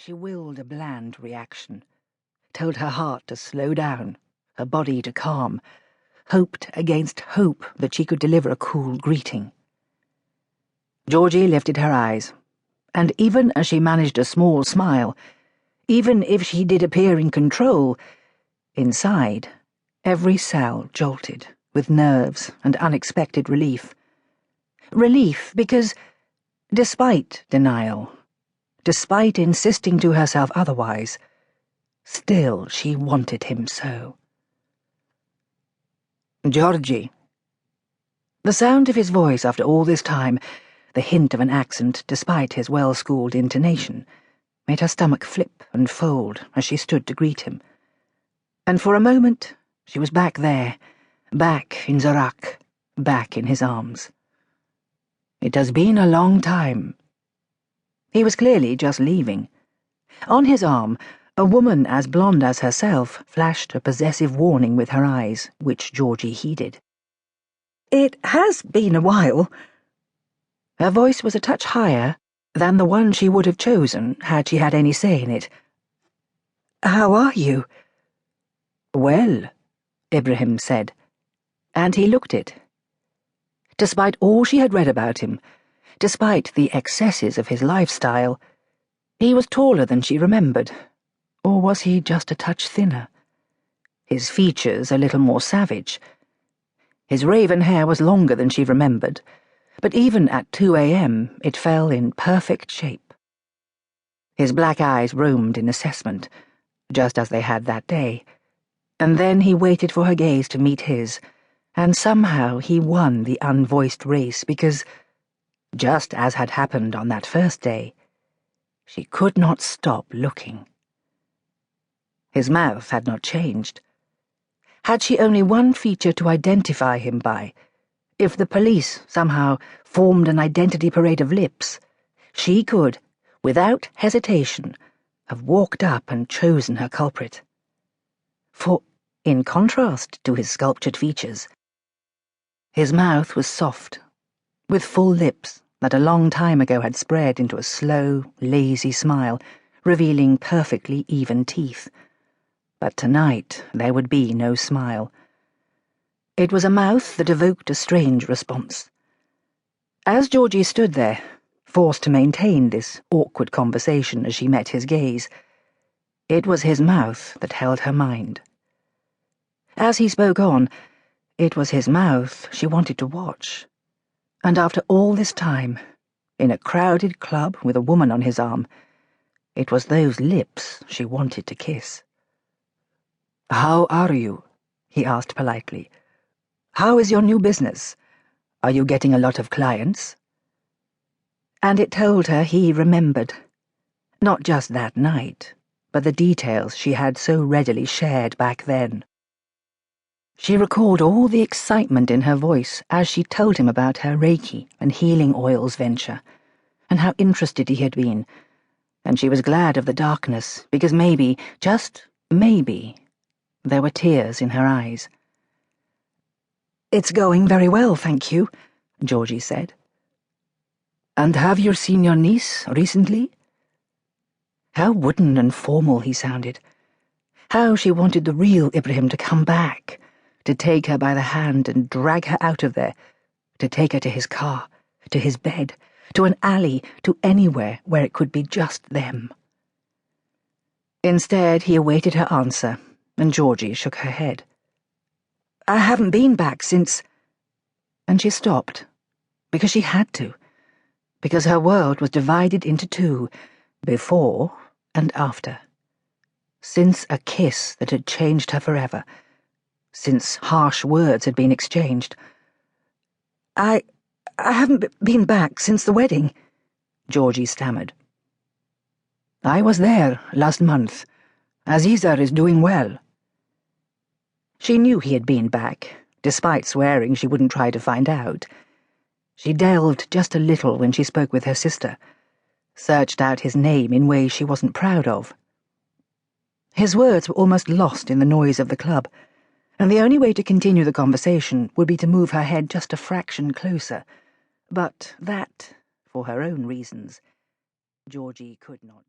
She willed a bland reaction, told her heart to slow down, her body to calm, hoped against hope that she could deliver a cool greeting. Georgie lifted her eyes, and even as she managed a small smile, even if she did appear in control, inside, every cell jolted with nerves and unexpected relief. Relief because, despite denial, despite insisting to herself otherwise, still she wanted him so. Georgie. The sound of his voice after all this time, the hint of an accent despite his well-schooled intonation, made her stomach flip and fold as she stood to greet him. And for a moment she was back there, back in Zarak, back in his arms. It has been a long time. He was clearly just leaving. On his arm, a woman as blonde as herself flashed a possessive warning with her eyes, which Georgie heeded. "It has been a while." Her voice was a touch higher than the one she would have chosen had she had any say in it. "How are you?" "Well," Ibrahim said, and he looked it. Despite all she had read about him, despite the excesses of his lifestyle, he was taller than she remembered. Or was he just a touch thinner? His features a little more savage. His raven hair was longer than she remembered, but even at 2 a.m. it fell in perfect shape. His black eyes roamed in assessment, just as they had that day, and then he waited for her gaze to meet his, and somehow he won the unvoiced race because, just as had happened on that first day, she could not stop looking. His mouth had not changed. Had she only one feature to identify him by, if the police somehow formed an identity parade of lips, she could, without hesitation, have walked up and chosen her culprit. For, in contrast to his sculptured features, his mouth was soft, with full lips that a long time ago had spread into a slow, lazy smile, revealing perfectly even teeth. But tonight there would be no smile. It was a mouth that evoked a strange response. As Georgie stood there, forced to maintain this awkward conversation as she met his gaze, it was his mouth that held her mind. As he spoke on, it was his mouth she wanted to watch. And after all this time, in a crowded club with a woman on his arm, it was those lips she wanted to kiss. "How are you?" he asked politely. "How is your new business? Are you getting a lot of clients?" And it told her he remembered. Not just that night, but the details she had so readily shared back then. She recalled all the excitement in her voice as she told him about her Reiki and healing oils venture, and how interested he had been, and she was glad of the darkness because maybe, just maybe, there were tears in her eyes. "It's going very well, thank you," Georgie said. "And have you seen your niece recently?" How wooden and formal he sounded. How she wanted the real Ibrahim to come back, to take her by the hand and drag her out of there, to take her to his car, to his bed, to an alley, to anywhere where it could be just them. Instead, he awaited her answer, and Georgie shook her head. "I haven't been back since—" And she stopped, because she had to, because her world was divided into two, before and after. Since a kiss that had changed her forever, since harsh words had been exchanged. I haven't been back since the wedding," Georgie stammered. "I was there last month. Aziza is doing well." She knew he had been back, despite swearing she wouldn't try to find out. She delved just a little when she spoke with her sister, searched out his name in ways she wasn't proud of. His words were almost lost in the noise of the club, and the only way to continue the conversation would be to move her head just a fraction closer, but that, for her own reasons, Georgie could not do.